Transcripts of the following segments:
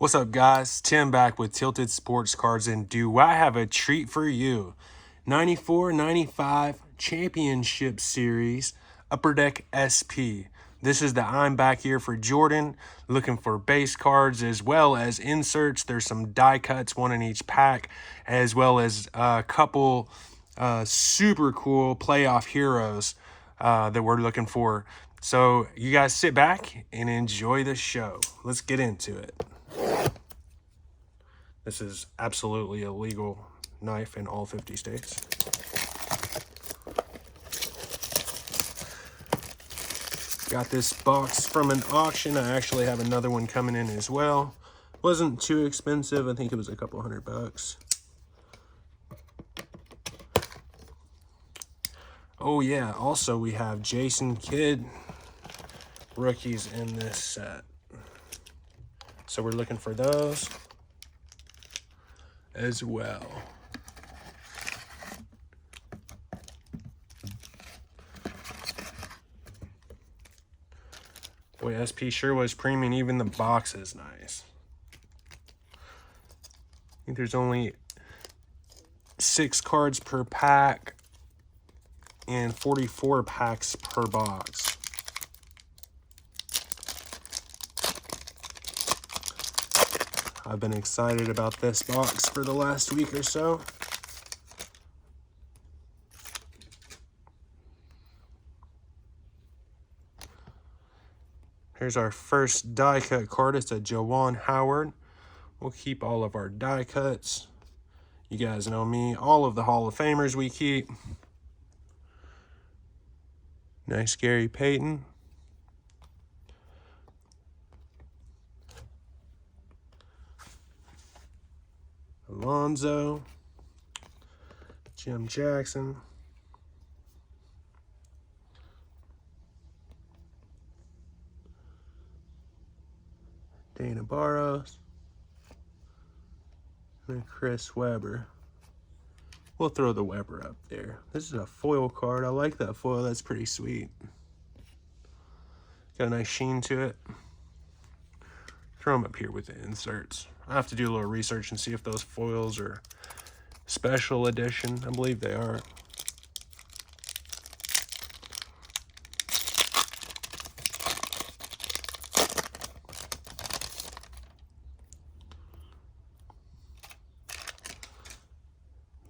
What's up, guys? Tim back with Tilted Sports Cards, and do I have a treat for you? 94-95 Championship Series Upper Deck SP. This is the I'm back here for Jordan, looking for base cards as well as inserts. There's some die cuts, one in each pack, as well as a couple super cool playoff heroes that we're looking for. So you guys sit back and enjoy the show. Let's get into it. This is absolutely a legal knife in all 50 states. Got this box from an auction. I actually have another one coming in as well. Wasn't too expensive. I think it was a couple $100. Oh yeah, also we have Jason Kidd rookies in this set. So we're looking for those as well. Boy, SP sure was premium. Even the box is nice. I think there's only 6 cards per pack and 44 packs per box. I've been excited about this box for the last week or so. Here's our first die cut card. It's a Juwan Howard. We'll keep all of our die cuts. You guys know me. All of the Hall of Famers we keep. Nice Gary Payton. Alonzo. Jim Jackson. Dana Barros. And Chris Webber. We'll throw the Webber up there. This is a foil card. I like that foil. That's pretty sweet. Got a nice sheen to it. Throw them up here with the inserts. I have to do a little research and see if those foils are special edition. I believe they are.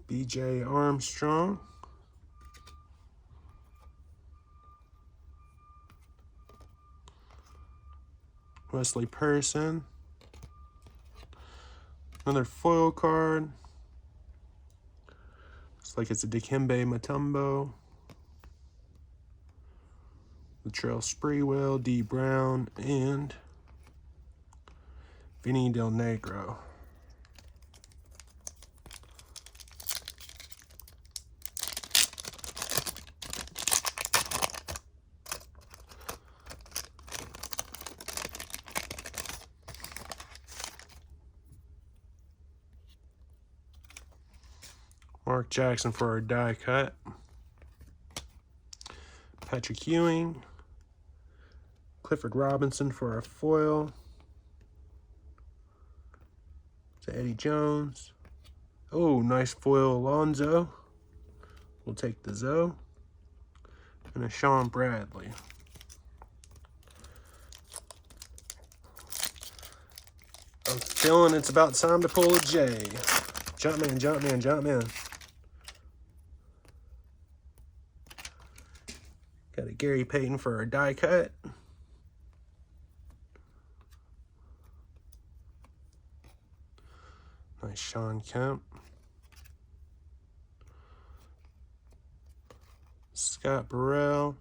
BJ Armstrong. Wesley Person. Another foil card. Looks like it's a Dikembe Mutombo. Latrell Sprewell, D. Brown, and Vinny Del Negro. Mark Jackson for our die cut. Patrick Ewing. Clifford Robinson for our foil. To Eddie Jones. Oh, nice foil Alonzo. We'll take the Zoe. And a Sean Bradley. I'm feeling it's about time to pull a J. Jump man, jump man, jump man. Got a Gary Payton for our die cut. Nice Sean Kemp. Scott Burrell.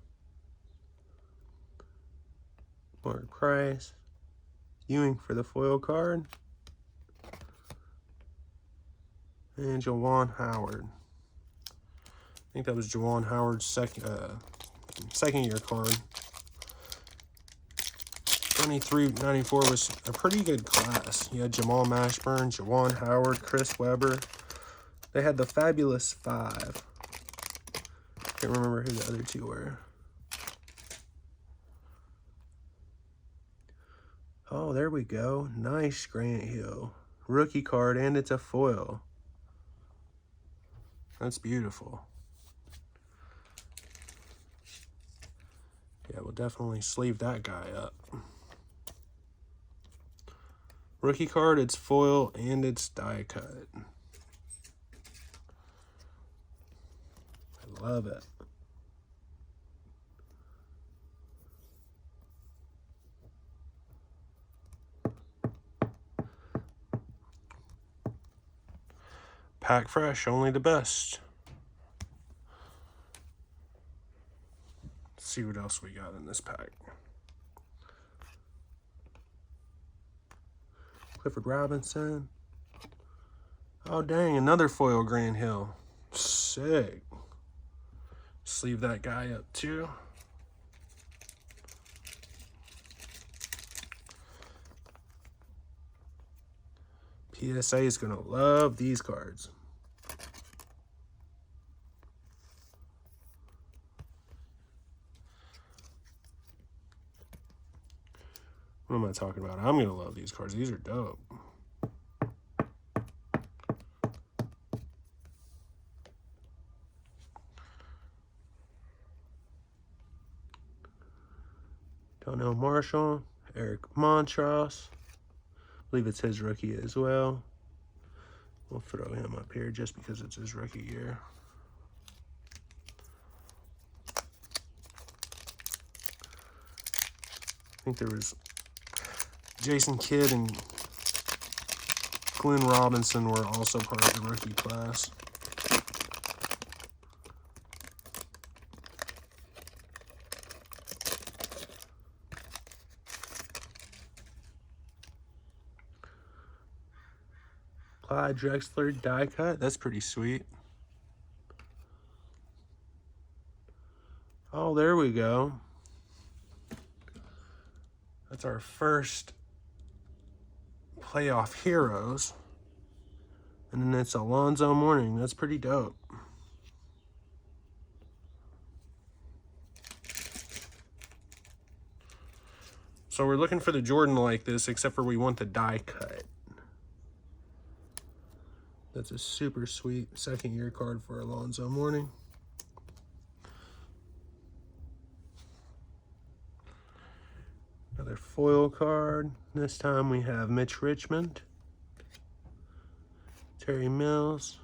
Mark Price. Ewing for the foil card. And Juwan Howard. I think that was Juwan Howard's second year card. 23-94 was a pretty good class. You had Jamal Mashburn, Juwan Howard, Chris Webber. They had the Fabulous Five. Can't remember who the other two were. Oh, Oh, there we go. Nice Grant Hill. Rookie card, and it's a foil. That's beautiful. Yeah, we'll definitely sleeve that guy up. Rookie card, it's foil, and it's die cut. I love it. Pack fresh, only the best. Let's see what else we got in this pack. Clifford Robinson. Oh, dang, another foil Grant Hill. Sick. Sleeve that guy up, too. PSA is going to love these cards. What am I talking about? I'm going to love these cards. These are dope. Donnell Marshall, Eric Montross. I believe it's his rookie as well. We'll throw him up here just because it's his rookie year. I think there was Jason Kidd and Glenn Robinson were also part of the rookie class. Clyde Drexler die cut. That's pretty sweet. Oh, there we go. That's our first playoff heroes. And then it's Alonzo Mourning. That's pretty dope. So we're looking for the Jordan like this, except for we want the die cut. That's a super sweet second year card for Alonzo Mourning. Another foil card. This time we have Mitch Richmond, Terry Mills,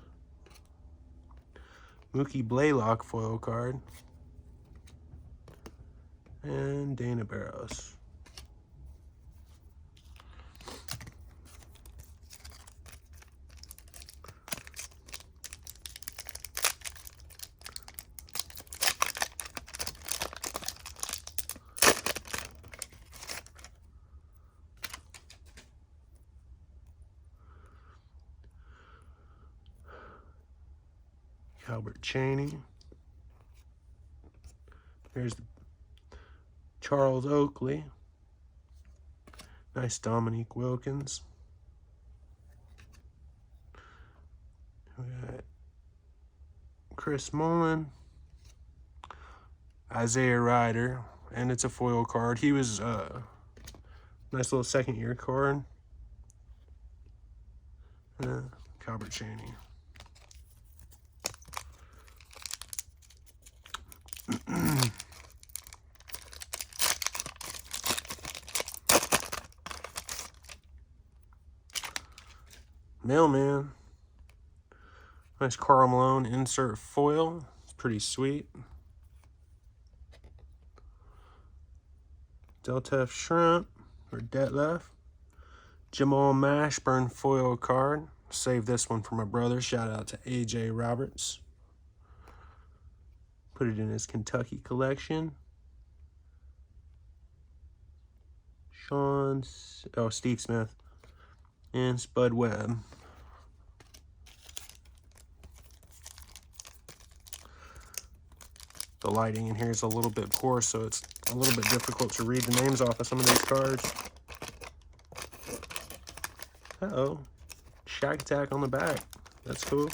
Mookie Blaylock foil card, and Dana Barros. Albert Cheney. Here's Charles Oakley. Nice Dominique Wilkins. We got Chris Mullen. Isaiah Ryder. And it's a foil card. He was a nice little second year card. Albert Cheney. Mailman. Nice Karl Malone insert foil. It's pretty sweet. Deltef Shrimp or Detlef. Jamal Mashburn foil card. Save this one for my brother. Shout out to AJ Roberts. Put it in his Kentucky collection. Steve Smith. And Spud Webb. The lighting in here is a little bit poor, so it's a little bit difficult to read the names off of some of these cards. Uh-oh. Shack Attack on the back. That's cool.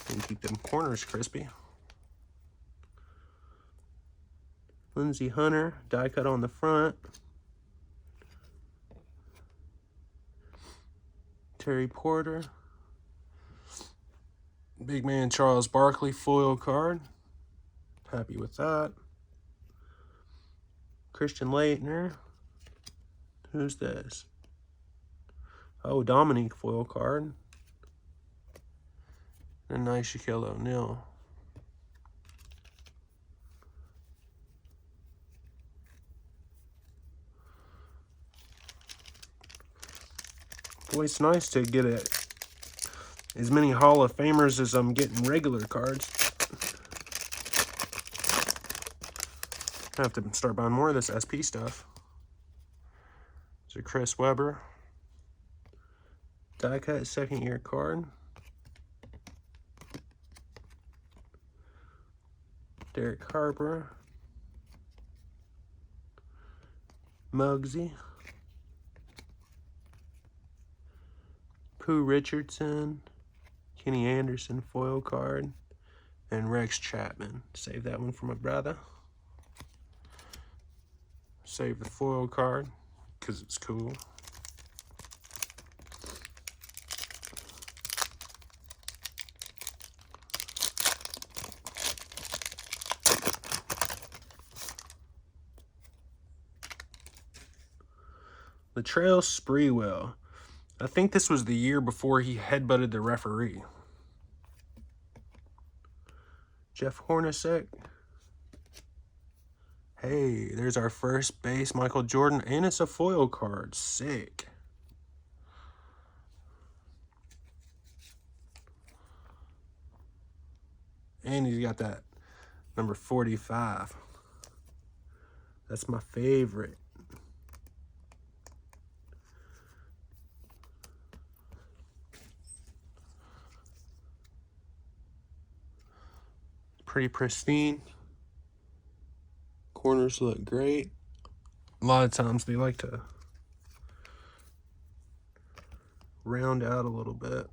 And keep them corners crispy. Lindsey Hunter, die cut on the front. Terry Porter. Big man Charles Barkley foil card. Happy with that. Christian Laettner. Who's this? Oh, Dominique foil card. And nice Shaquille O'Neal. Boy, it's nice to get as many Hall of Famers as I'm getting regular cards. I have to start buying more of this SP stuff. It's a Chris Webber. Die cut second year card. Derek Harper. Muggsy. Pooh Richardson. Kenny Anderson foil card. And Rex Chapman. Save that one for my brother. Save the foil card because it's cool. Latrell Sprewell. I think this was the year before he headbutted the referee. Jeff Hornacek. Hey, there's our first base Michael Jordan, and it's a foil card. Sick. And he's got that number 45. That's my favorite. Pretty pristine. Corners look great. A lot of times they like to round out a little bit.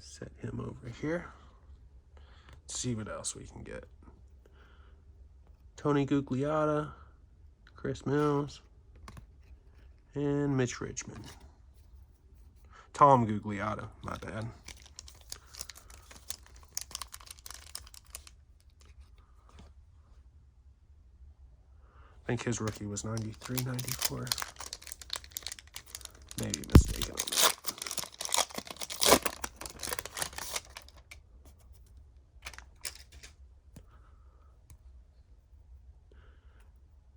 Set him over here. Let's see what else we can get. Tony Gugliotta, Chris Mills, and Mitch Richmond. Tom Gugliotta, my bad. I think his rookie was 93, 94. Maybe mistaken on that.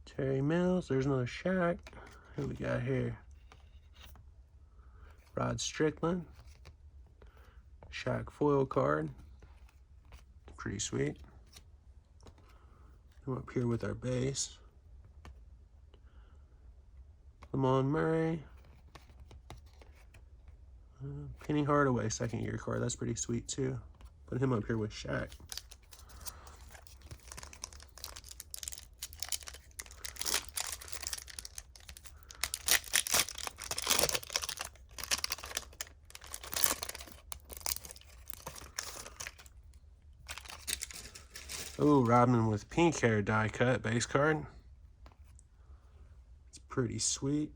Terry Mills, there's another Shaq. Who we got here? Rod Strickland. Shaq foil card. Pretty sweet. Come up here with our base. Lamont Murray. Penny Hardaway, second year card. That's pretty sweet too. Put him up here with Shaq. Oh, Rodman with pink hair die cut base card. It's pretty sweet.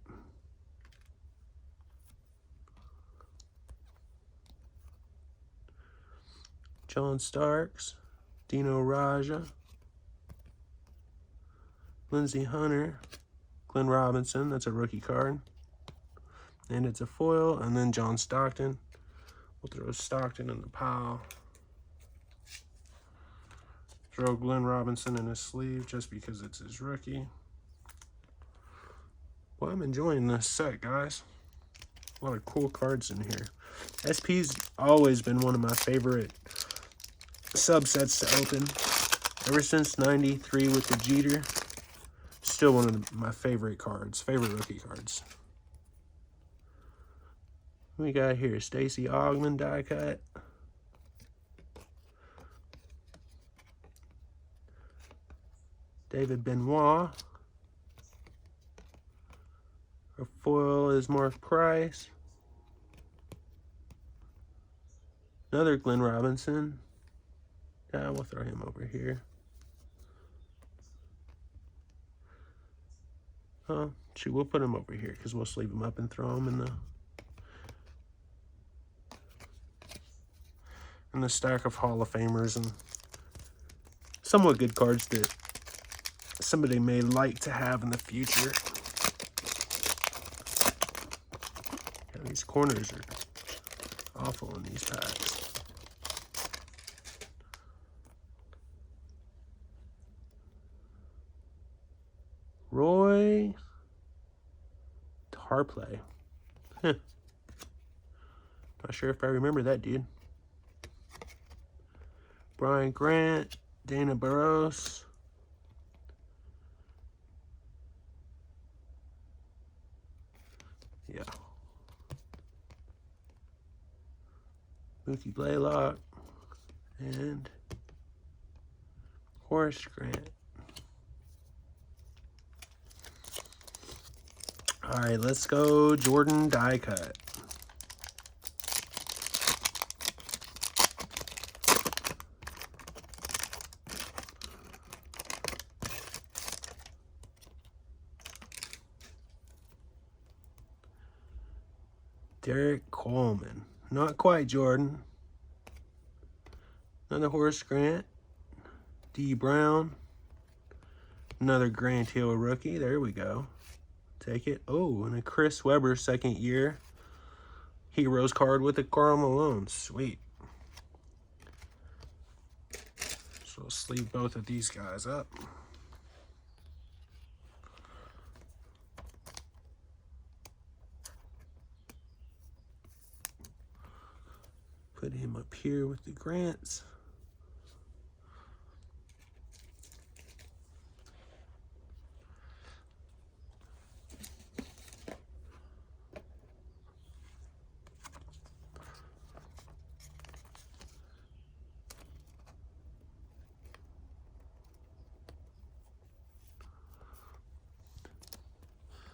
John Starks, Dino Raja, Lindsey Hunter, Glenn Robinson, that's a rookie card. And it's a foil, and then John Stockton. We'll throw Stockton in the pile. Throw Glenn Robinson in his sleeve just because it's his rookie. Well, I'm enjoying this set, guys. A lot of cool cards in here. SP's always been one of my favorite subsets to open. Ever since 93 with the Jeter. Still one of my favorite cards. Favorite rookie cards. We got here Stacey Augmon die cut. David Benoit. Our foil is Mark Price. Another Glenn Robinson. Yeah, we'll throw him over here. Oh, shoot, we'll put him over here because we'll sleeve him up and throw him in the stack of Hall of Famers and somewhat good cards that somebody may like to have in the future. Yeah, these corners are awful in these packs. Roy Tarplay. Not sure if I remember that dude. Brian Grant, Dana Barros. Yeah. Mookie Blaylock and Horace Grant. All right, let's go Jordan die cut. Derek Coleman. Not quite Jordan. Another Horace Grant. D. Brown. Another Grant Hill rookie. There we go. Take it. Oh, and a Chris Webber second year Heroes card with a Karl Malone. Sweet. So we'll sleeve both of these guys up. Put him up here with the Grants.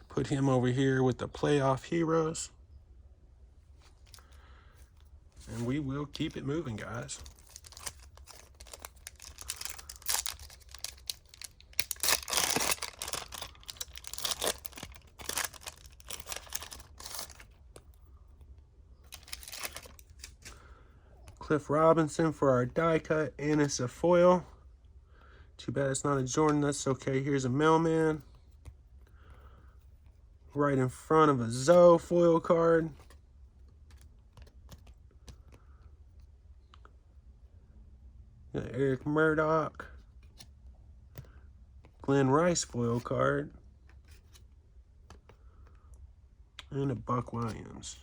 Put him over here with the playoff heroes. And we will keep it moving, guys. Cliff Robinson for our die cut, and it's a foil. Too bad it's not a Jordan. That's okay. Here's a mailman. Right in front of a Zoe foil card. Got Eric Murdoch. Glenn Rice foil card. And a Buck Williams.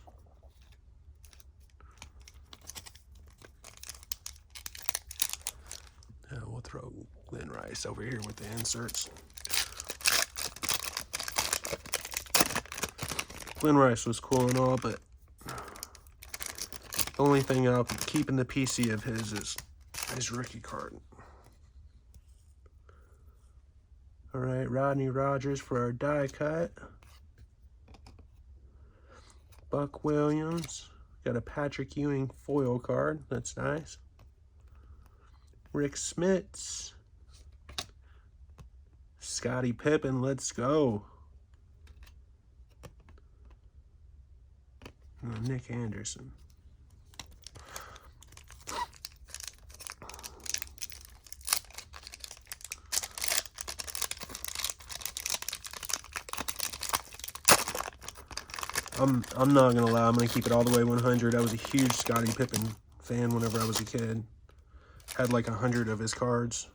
We'll throw Glenn Rice over here with the inserts. Glenn Rice was cool and all, but the only thing I'll keep in the PC of his is his rookie card. All right, Rodney Rogers for our die cut. Buck Williams. Got a Patrick Ewing foil card. That's nice. Rick Smits. Scottie Pippen, let's go. Nick Anderson. I'm not gonna lie, I'm gonna keep it all the way 100. I was a huge Scottie Pippen fan whenever I was a kid. Had like 100 of his cards.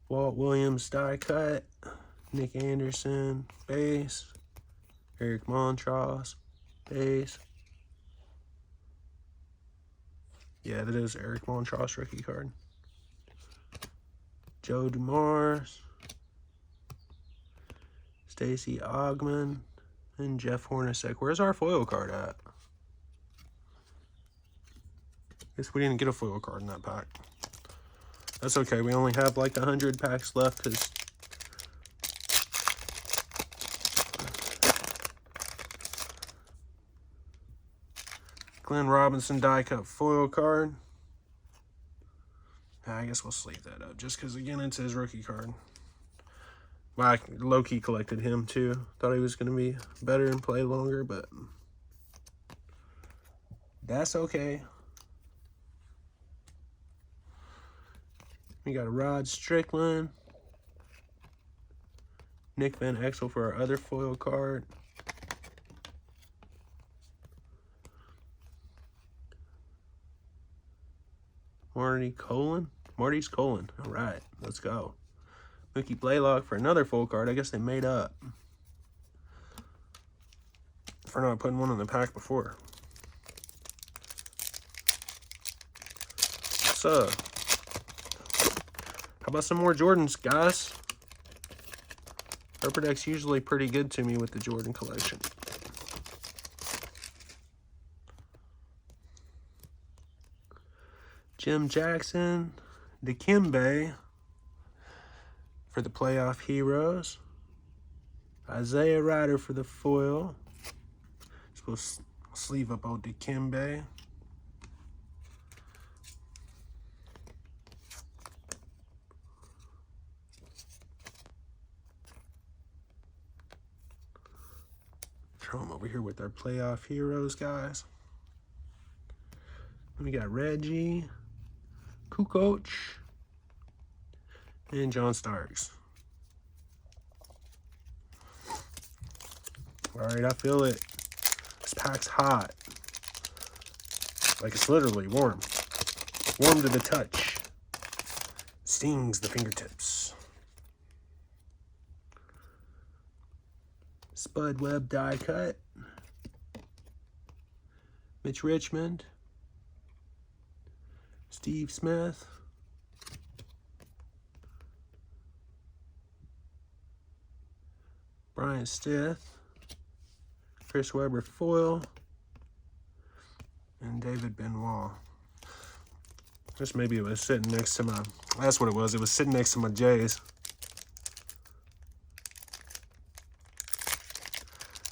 Walt Williams die cut. Nick Anderson base. Eric Montross base. Yeah, that is Eric Montross rookie card. Joe Dumars. Stacey Ogman. And Jeff Hornacek. Where's our foil card at? Guess we didn't get a foil card in that pack. That's okay. We only have like 100 packs left because Glenn Robinson die cut foil card. I guess we'll sleeve that up just because, again, it's his rookie card. Well, I low-key collected him, too. Thought he was going to be better and play longer, but that's okay. We got a Rod Strickland. Nick Van Exel for our other foil card. Marty's Colon. All right, let's go. Mookie Blaylock for another full card. I guess they made up for not putting one in the pack before. So, how about some more Jordans, guys? Upper Deck's usually pretty good to me with the Jordan collection. Jim Jackson, Dikembe for the playoff heroes. Isaiah Ryder for the foil. Let's go sleeve up old Dikembe. Throw them over here with our playoff heroes, guys. We got Reggie, Kukoc, and John Starks. All right, I feel it. This pack's hot. Like it's literally warm. Warm to the touch. Stings the fingertips. Spud Webb die cut. Mitch Richmond. Steve Smith. Brian Stith. Chris Webber foil. And David Benoit. Just maybe it was sitting next to my, that's what it was. It was sitting next to my Jays.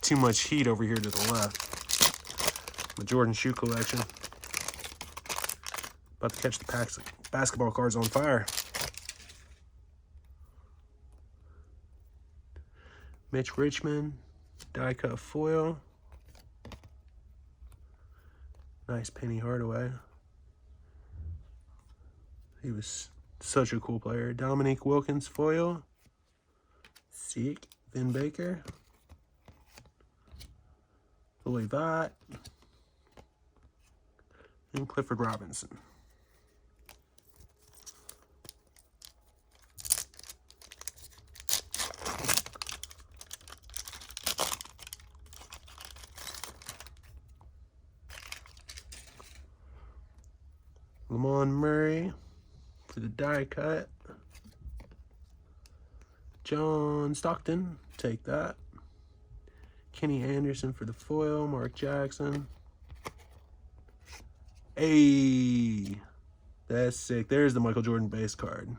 Too much heat over here to the left. My Jordan shoe collection. About to catch the packs of basketball cards on fire. Mitch Richmond, die cut foil. Nice Penny Hardaway. He was such a cool player. Dominique Wilkins foil. Sick. Vin Baker. Louis Vott. And Clifford Robinson. Lamont Murray for the die cut. John Stockton, take that. Kenny Anderson for the foil. Mark Jackson. Hey, that's sick. There's the Michael Jordan base card.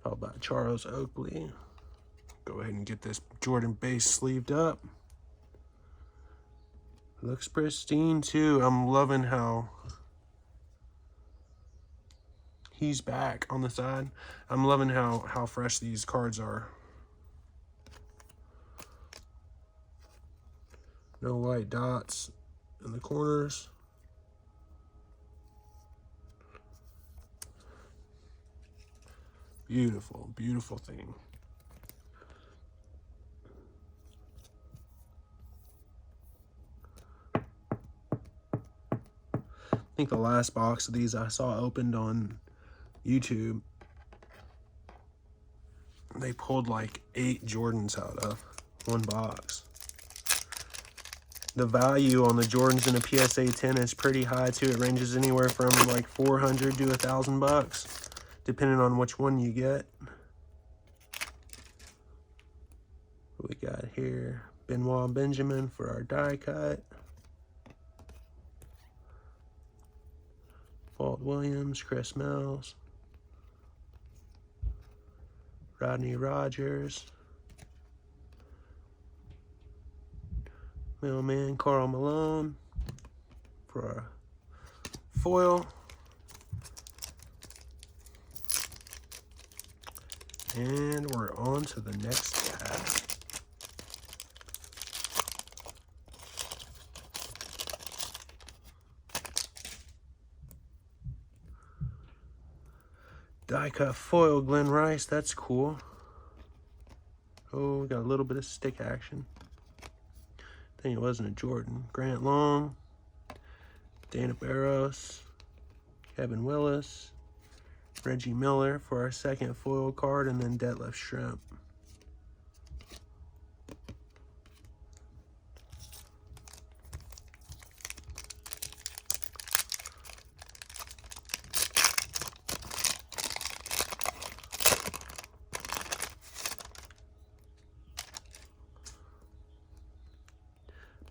Followed by Charles Oakley. Go ahead and get this Jordan base sleeved up. Looks pristine too. I'm loving how he's back on the side. I'm loving how fresh these cards are. No white dots in the corners. Beautiful, beautiful thing. I think the last box of these I saw opened on YouTube, they pulled like 8 Jordans out of one box. The value on the Jordans in a PSA 10 is pretty high too. It ranges anywhere from like $400 to $1,000, depending on which one you get. What we got here? Benoit Benjamin for our die cut. Walt Williams, Chris Mills. Rodney Rogers. Mailman Karl Malone. for our foil. And we're on to the next pack. Die cut foil Glenn Rice, that's cool. Oh, we got a little bit of stick action. I think it wasn't a Jordan. Grant Long, Dana Barros, Kevin Willis, Reggie Miller for our second foil card, and then Detlef Schrempf.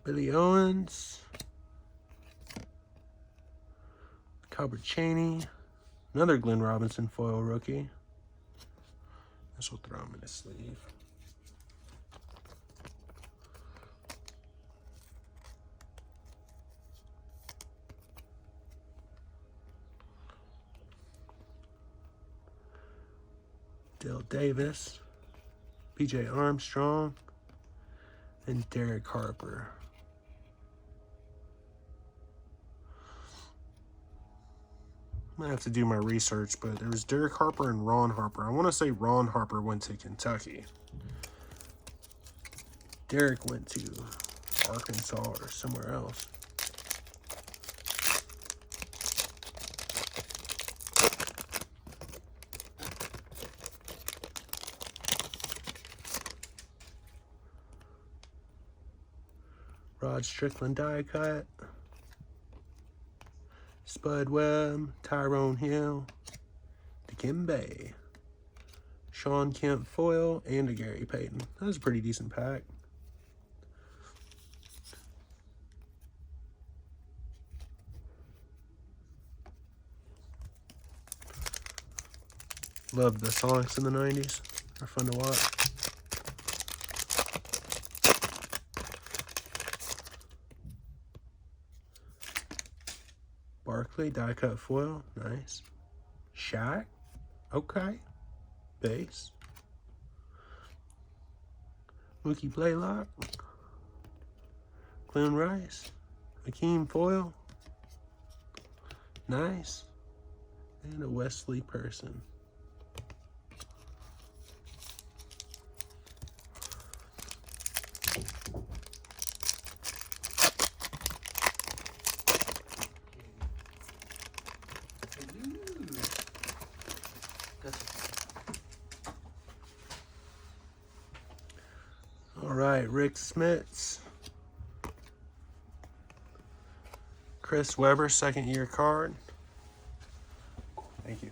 Billy Owens, Calbert Chaney, another Glenn Robinson foil rookie. This will throw him in his sleeve. Dale Davis, PJ Armstrong, and Derek Harper. I might have to do my research, but there was Derek Harper and Ron Harper. I want to say Ron Harper went to Kentucky. Derek went to Arkansas or somewhere else. Rod Strickland die cut. Spud Webb, Tyrone Hill, Dikembe, Sean Kemp foil, and a Gary Payton. That was a pretty decent pack. Loved the Sonics in the 90s. They're fun to watch. Barkley, die cut foil, nice. Shaq, okay. Base. Mookie Blaylock. Glenn Rice. Hakeem foil. Nice. And a Wesley Person. All right, Rick Smits. Chris Webber, second year card. Thank you.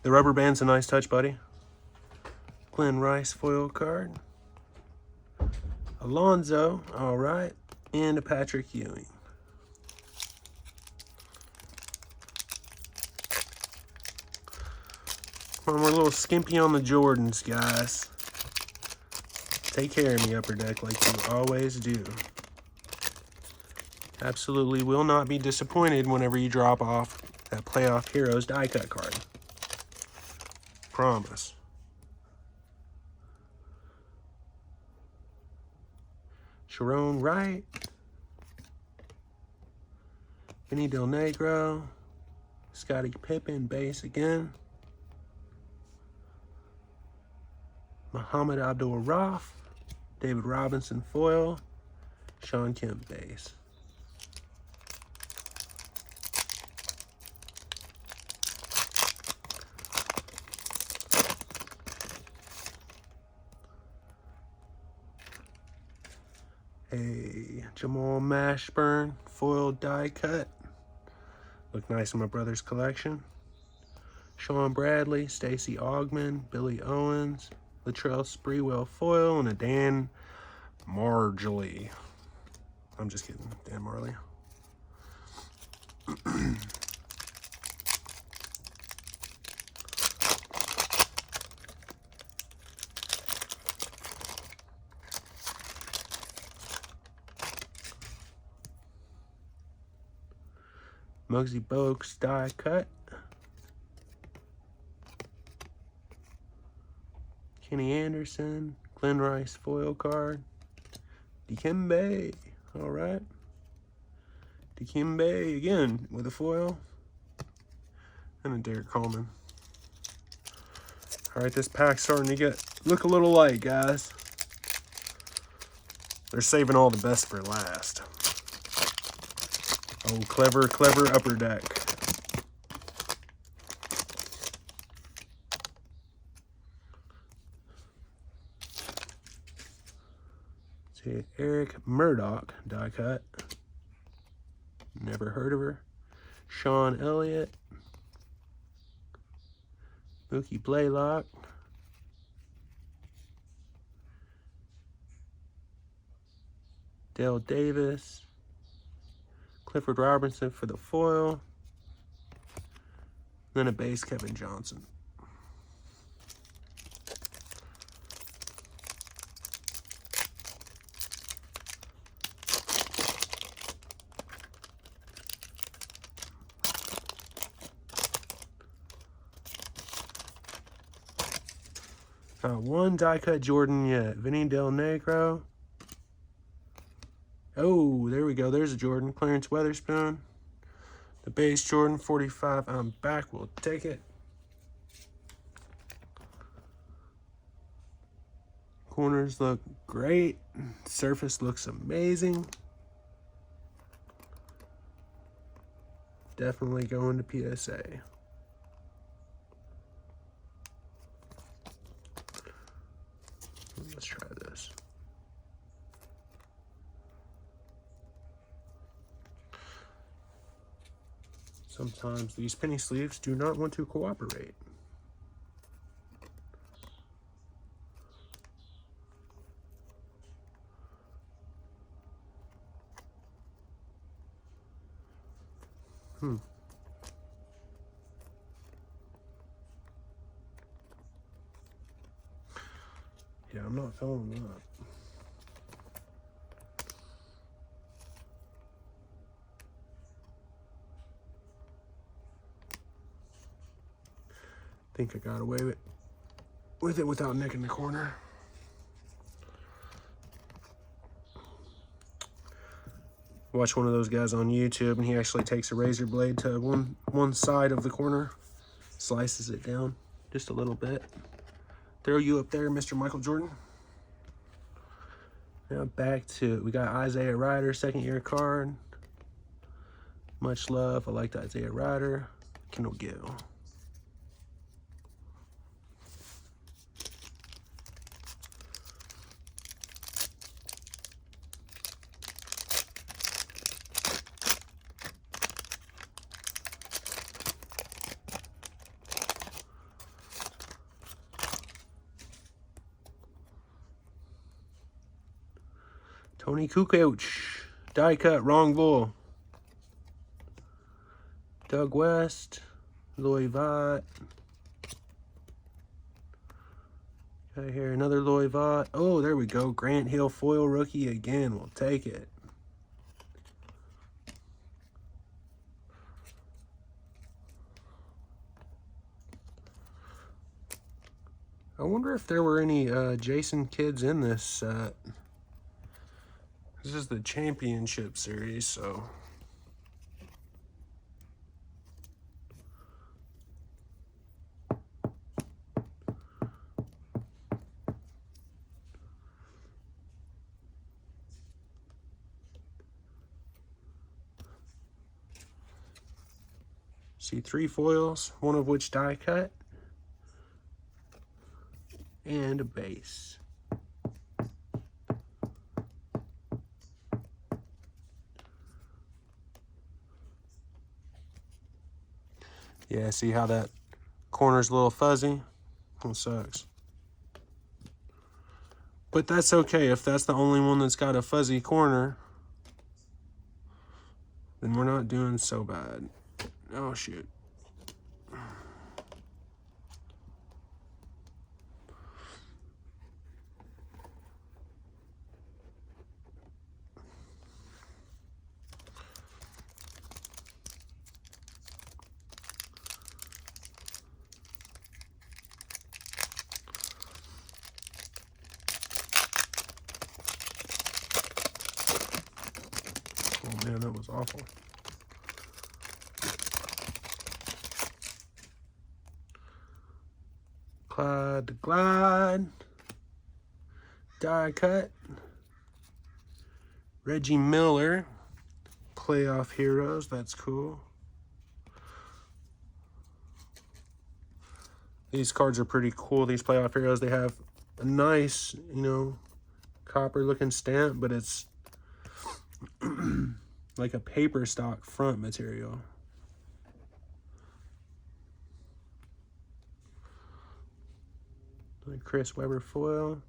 The rubber band's a nice touch, buddy. Glenn Rice foil card. Alonzo, all right. And a Patrick Ewing. We're a little skimpy on the Jordans, guys. Take care of me, Upper Deck, like you always do. Absolutely will not be disappointed whenever you drop off that Playoff Heroes die cut card. Promise. Sharon Wright. Vinny Del Negro. Scottie Pippen base again. Muhammad Abdul-Rauf. David Robinson foil. Sean Kemp base. A Jamal Mashburn foil die cut. Look nice in my brother's collection. Sean Bradley, Stacey Augmon, Billy Owens, Latrell Sprewell foil, and a Dan Marjoley. I'm just kidding, Dan Marley. Muggsy Bogues die cut. Kenny Anderson, Glenn Rice foil card. Dikembe, all right. Dikembe again with a foil. And a Derek Coleman. All right, this pack's starting to look a little light, guys. They're saving all the best for last. Oh, clever, clever upper deck. See, Eric Murdoch die cut. Never heard of her. Sean Elliott. Mookie Blaylock. Dale Davis. Clifford Robinson for the foil. Then a base, Kevin Johnson. One die cut Jordan yet. Vinny Del Negro. Oh, there we go. There's a Jordan. Clarence Weatherspoon. The base Jordan 45. I'm back. We'll take it. Corners look great. Surface looks amazing. Definitely going to PSA. Let's try this. Sometimes these penny sleeves do not want to cooperate. Yeah, I'm not filling them up. Think I got away with it without nicking the corner. Watch one of those guys on YouTube, and he actually takes a razor blade to one side of the corner, slices it down just a little bit. Throw you up there, Mr. Michael Jordan. Now back to, we got Isaiah Ryder, second-year card. Much love. I liked Isaiah Ryder. Kendall Gill. Tony Kukoc, die cut, wrong bull. Doug West, Loy Vaught. Got here another Loy Vaught. Oh, there we go. Grant Hill foil rookie again. We'll take it. I wonder if there were any Jason kids in this set. This is the championship series, so. See 3 foils, one of which die cut, and a base. Yeah, see how that corner's a little fuzzy? That sucks. But that's okay. If that's the only one that's got a fuzzy corner, then we're not doing so bad. Oh, shoot. Oh man, that was awful. Clyde to Glide. Die cut. Reggie Miller. Playoff Heroes. That's cool. These cards are pretty cool. These Playoff Heroes, they have a nice, you know, copper looking stamp, but it's like a paper stock front material. Like Chris Webber foil.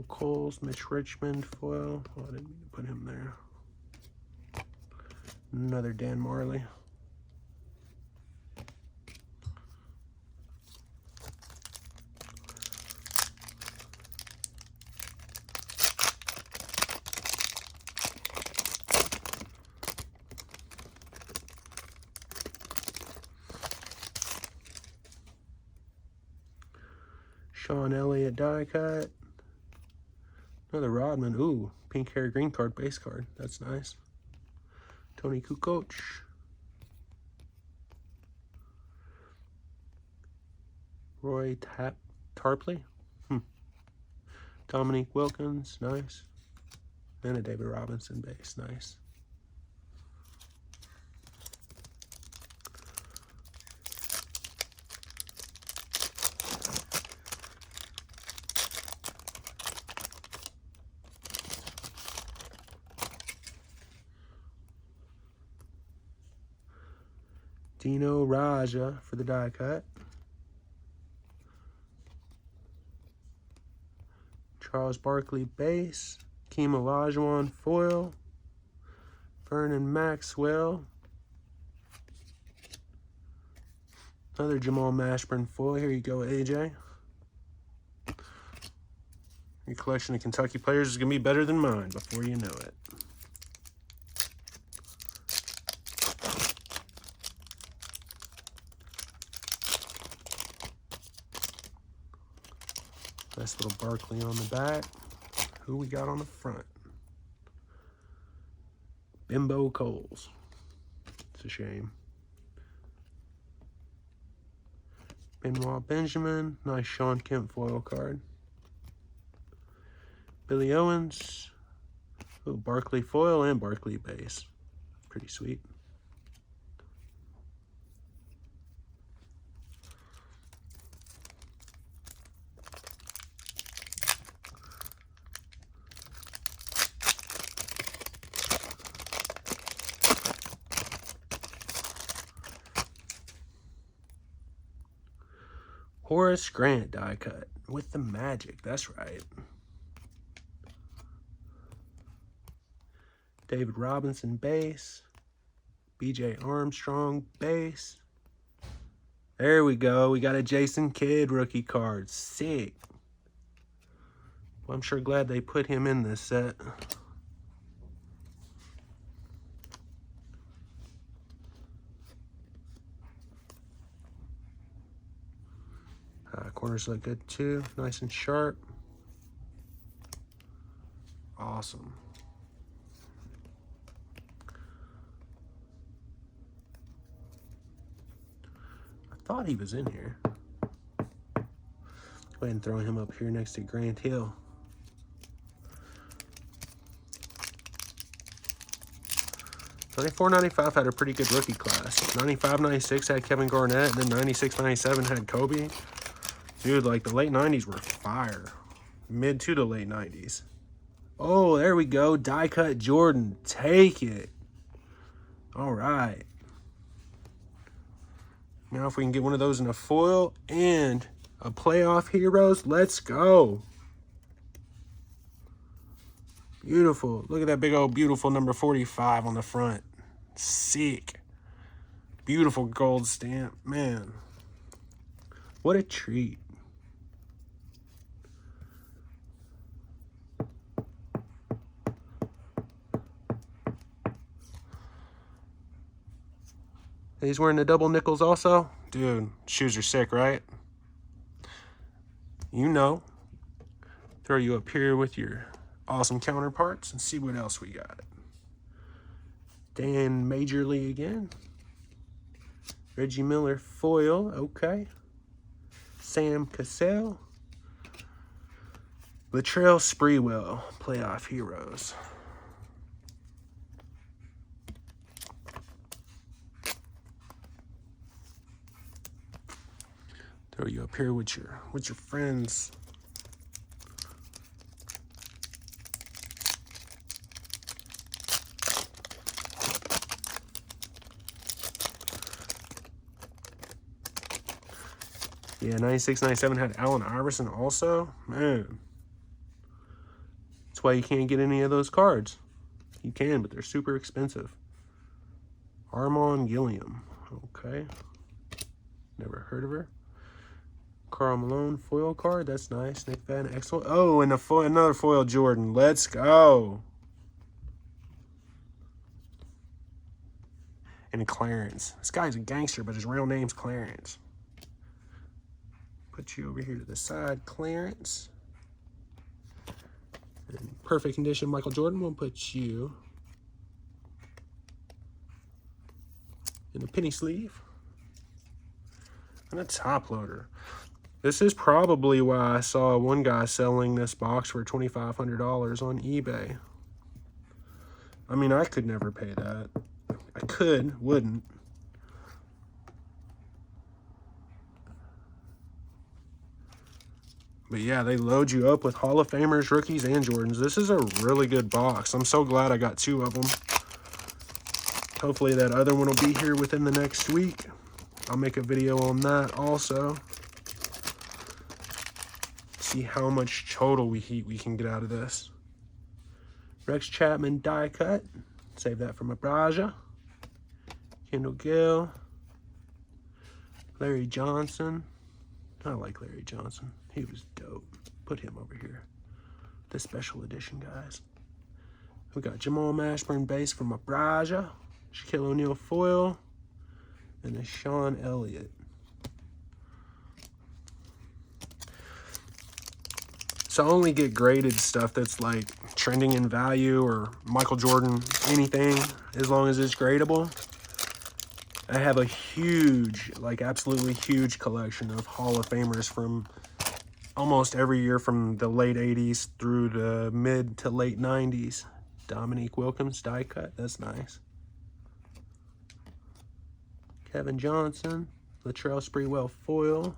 Coles, Mitch Richmond foil. Oh, I didn't mean to put him there. Another Dan Marley. Sean Elliott die cut. Another Rodman. Ooh, pink hair, green card, base card. That's nice. Tony Kukoc. Roy Tarpley. Dominique Wilkins. Nice. And a David Robinson base. Nice. Dino Raja for the die cut. Charles Barkley base. Keem Olajuwon foil. Vernon Maxwell. Another Jamal Mashburn foil. Here you go, AJ. Your collection of Kentucky players is going to be better than mine before you know it. Nice little Barkley on the back. Who we got on the front? Bimbo Coles. It's a shame. Benoit Benjamin. Nice Sean Kemp foil card. Billy Owens. Oh, Barkley foil and Barkley base. Pretty sweet. Horace Grant die cut with the Magic. That's right. David Robinson base. BJ Armstrong base. There we go. We got a Jason Kidd rookie card. Sick. Well, I'm sure glad they put him in this set. Corners look good too. Nice and sharp. Awesome. I thought he was in here. Go ahead and throw him up here next to Grant Hill. '94-95 had a pretty good rookie class. 95-96 had Kevin Garnett, and then 96-97 had Kobe. Dude, like the late 90s were fire. Mid to the late 90s. Oh, there we go. Die cut Jordan. Take it. All right. Now if we can get one of those in a foil and a Playoff Heroes, let's go. Beautiful. Look at that big old beautiful number 45 on the front. Sick. Beautiful gold stamp. Man. What a treat. He's wearing the double nickels also? Dude, shoes are sick, right? You know. Throw you up here with your awesome counterparts and see what else we got. Dan Majorly again. Reggie Miller foil, okay. Sam Cassell. Latrell Sprewell, playoff heroes. Throw you up here with your friends. Yeah, 96, 97 had Allen Iverson also. Man. That's why you can't get any of those cards. You can, but they're super expensive. Armon Gilliam. Okay. Never heard of her. Karl Malone foil card. That's nice. Nick Van Exel. Oh, and another foil Jordan. Let's go. And a Clarence. This guy's a gangster, but his real name's Clarence. Put you over here to the side, Clarence. In perfect condition, Michael Jordan. We'll put you in the penny sleeve. And a top loader. This is probably why I saw one guy selling this box for $2,500 on eBay. I mean, I could never pay that. I could, wouldn't. But yeah, they load you up with Hall of Famers, rookies, and Jordans. This is a really good box. I'm so glad I got 2 of them. Hopefully that other one will be here within the next week. I'll make a video on that also. See how much total we can get out of this. Rex Chapman die cut. Save that for Mabraja. Kendall Gill. Larry Johnson. I like Larry Johnson. He was dope. Put him over here. The special edition guys. We got Jamal Mashburn base from Mabraja. Shaquille O'Neal foil. And a Sean Elliott. So I only get graded stuff that's like trending in value or Michael Jordan, anything, as long as it's gradable. I have a huge, like absolutely huge collection of Hall of Famers from almost every year from the late 80s through the mid to late 90s. Dominique Wilkins die cut, that's nice. Kevin Johnson, Latrell Sprewell foil,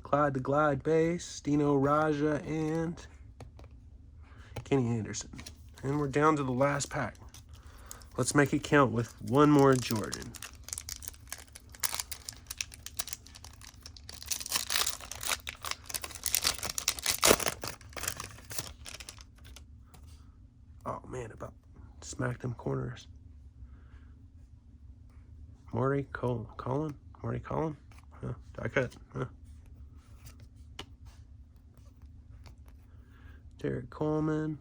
Clyde the Glide base, Dino Raja, and Kenny Anderson. And we're down to the last pack. Let's make it count with one more Jordan. Oh man, about smacked them corners. Marty Collin? Marty Collin? Huh? Die cut? Huh? Derek Coleman.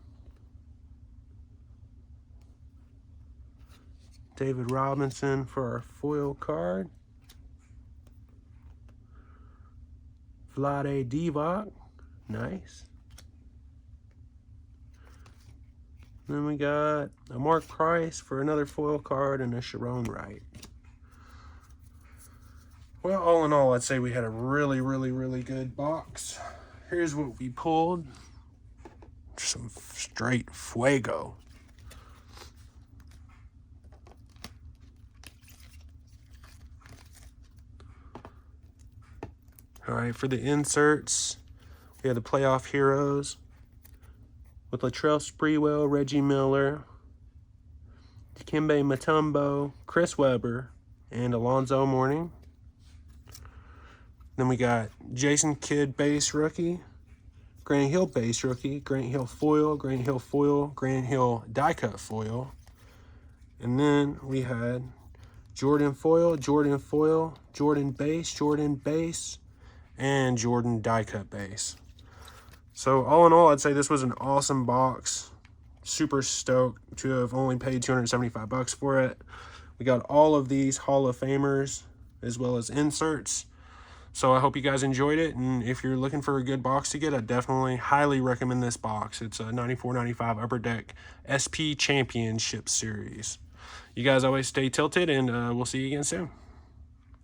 David Robinson for our foil card. Vlade Divac. Nice. Then we got a Mark Price for another foil card and a Sharon Wright. Well, all in all, I'd say we had a really, really, really good box. Here's what we pulled. Some straight fuego. All right, for the inserts, we have the playoff heroes with Latrell Sprewell, Reggie Miller, Dikembe Mutombo, Chris Webber, and Alonzo Mourning. Then we got Jason Kidd base rookie, Grant Hill base rookie, Grant Hill foil, Grant Hill foil, Grant Hill die cut foil. And then we had Jordan foil, Jordan foil, Jordan base, and Jordan die cut base. So all in all, I'd say this was an awesome box. Super stoked to have only paid $275 for it. We got all of these Hall of Famers as well as inserts. So I hope you guys enjoyed it, and if you're looking for a good box to get, I definitely highly recommend this box. It's a 94.95 Upper Deck SP Championship Series. You guys always stay tilted, and we'll see you again soon.